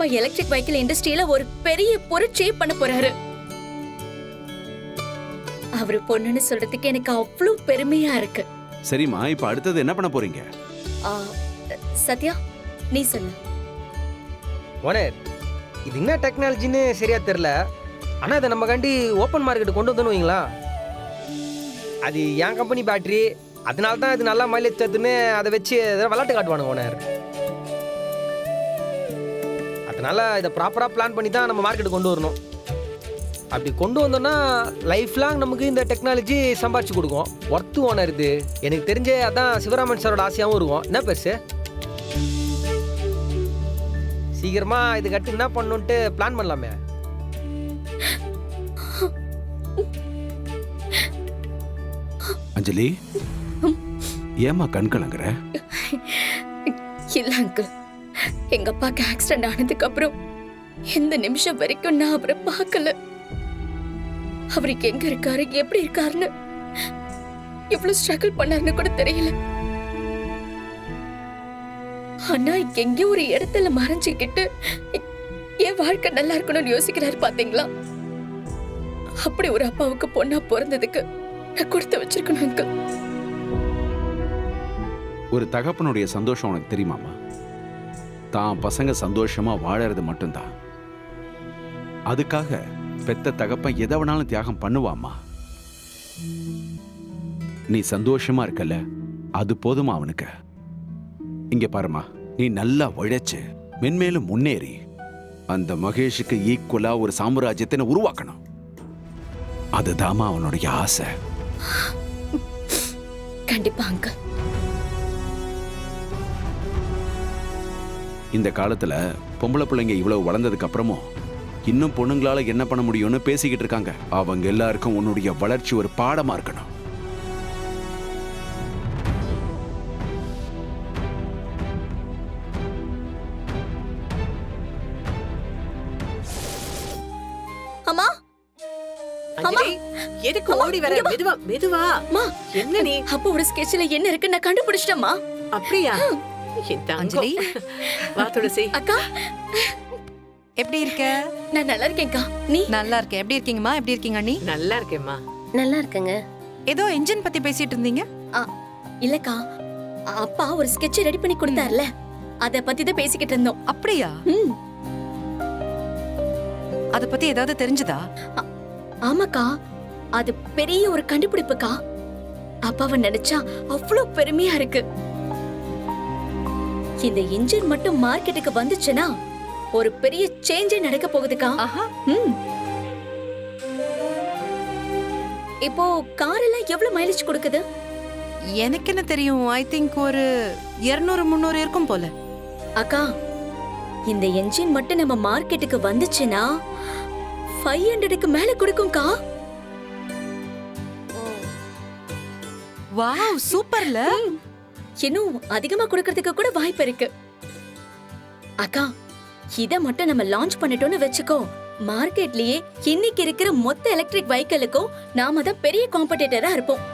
அப்பா electric vehicle இண்டஸ்ட்ரியில ஒரு பெரிய புரட்சியே பண்ண போறாரு. அவரு பொண்ணுன்னு சொல்றதுக்கு எனக்கு அவ்வளவு பெருமையா இருக்கு. சரிம்மா, இப்ப அடுத்தது என்ன பண்ண போறீங்க? சத்யா, நீ சொல்லு. ஓனர், இது என்ன டெக்னாலஜின்னு சரியா தெரியல. ஆனா இதை நம்ம கண்டி ஓப்பன் மார்க்கெட் கொண்டு வந்தோன்னு வைங்களா, அது என் கம்பெனி பேட்டரி, அதனால தான் இது நல்லா மைலேஜ் தருதுன்னு அதை வச்சு விளையாட்டு காட்டுவானுங்க ஓனர். அதனால இதை ப்ராப்பராக பிளான் பண்ணி தான் நம்ம மார்க்கெட்டுக்கு கொண்டு வரணும். அப்படி கொண்டு வந்தோம்னா லைஃப் லாங் நமக்கு இந்த டெக்னாலஜி சம்பாதிச்சு கொடுக்கும். ஒர்த்து ஓனர் இது. எனக்கு தெரிஞ்ச அதான் சிவராமன் சாரோட ஆசையாகவும் இருக்கும். என்ன பெருசு, சீக்கிரமா இது கட்டு என்ன பண்ணணுன்ட்டு பிளான் பண்ணலாமே. அஞ்சலி, ஏமா கண் கலங்குற? இல்ல அங்கிள், எங்க அப்பாக்கு ஆக்சிடென்ட் ஆனதுக்கு அப்புறம் எந்த நிமிஷம் வரைக்கும் நான் அவரை பார்க்கல. அவருக்கு எங்க இருக்காரு, எப்படி இருக்காருன்னு, எவ்வளவு ஸ்ட்ரகிள் பண்ணாருன்னு கூட தெரியல. ஆனா எங்கேயோ ஒரு இடத்துல மறைஞ்சுக்கிட்டு என் வாழ்க்கை நல்லா இருக்கணும்னு யோசிக்கிறாரு பாத்தீங்களா? அப்படி ஒரு அப்பாவுக்கு பொண்ணா பிறந்ததுக்கு நான் கொடுத்து வச்சிருக்கணும் அங்கிள். ஒரு தகப்பனுடைய சந்தோஷம் உனக்கு தெரியுமாமா? தான் பசங்க சந்தோஷமா வாழறது மட்டும்தான். அதுக்காக பெத்த தகப்பன் எதை வேணாலும் தியாகம் பண்ணுவாமா. நீ சந்தோஷமா இருக்கல, அது போதுமா அவனுக்கு. இங்க பாருமா, நீ நல்லா உழைச்சு மென்மேலும் முன்னேறி அந்த மகேஷுக்கு ஈக்குவலா ஒரு சாம்ராஜ்யத்தை உருவாக்கணும். அதுதாமா அவனுடைய ஆசை. கண்டிப்பா அங்கிள். இந்த காலத்துல பொம்பளை பிள்ளைங்க இவ்வளவு வளர்ந்ததுக்கு அப்புறமும் இன்னும் பொண்ணுங்களால என்ன பண்ண முடியும்னு பேசிக்கிட்டு இருக்காங்க. அவங்க எல்லாருக்கும் உன்னுடைய வளர்ச்சி ஒரு பாடமா இருக்கணும். அம்மா, அஞ்சலி, எதுக்கு ஓடி வர? மெதுவா மெதுவா. என்ன நீ? அப்போ ஒரு ஸ்கெட்ச்ல என்ன இருக்கு நான் கண்டுபிடிச்சிட்டேம்மா. அப்படியா? அஞ்சலி, வா துளசி. அக்கா, எப்படி இருக்க? நான் நல்லா இருக்கேன்க்கா. நீ? நல்லா இருக்கேன். எப்படி இருக்கீங்கம்மா? எப்படி இருக்கீங்க அண்ணி? நல்லா இருக்கேம்மா. நல்லா இருக்கேங்க. ஏதோ இன்ஜின் பத்தி பேசிட்டு இருந்தீங்க. இல்லக்கா, அப்பா ஒரு ஸ்கெட்ச் ரெடி பண்ணி கொடுத்தாருல, அத பத்தி தான் பேசிக்கிட்டு இருந்தோம். அப்படியா? அத பத்தி ஏதாவது தெரிஞ்சதா? ஆமாக்கா, அது பெரிய ஒரு கண்டுபிடிப்புக்கா. அப்பாவை நினைச்சா அவ்வளவு பெருமையா இருக்கு. இந்த இன்ஜின் மட்டும் மார்க்கெட்டுக்கு வந்துச்சுன்னா ஒரு பெரிய சேஞ்சே நடக்க போகுதுக்கா. இப்போ கார் எல்லாம் எவ்வளவு மைலேஜ் கொடுக்குது? எனக்கு என்ன தெரியும், ஐ திங்க் ஒரு 200-300 இருக்கும் போல. அக்கா, இந்த என்ஜின் மட்டும் நம்ம மார்க்கெட்டுக்கு வந்துச்சுன்னா 500க்கு மேல கொடுக்கும்க்கா. வாவ், சூப்பர்ல. இன்னும் அதிகமா கொடுக்கிறதுக்கு கூட வாய்ப்பு இருக்கு. அக்கா, இத மட்டும் நம்ம லான்ச் பண்ணிட்டோம்னு வெச்சுக்கோ, மார்க்கெட்லயே இன்னைக்கு இருக்கிற மொத்த எலக்ட்ரிக் வெஹிக்கிளுக்கும் நாம தான் பெரிய காம்படிட்டரா இருப்போம்.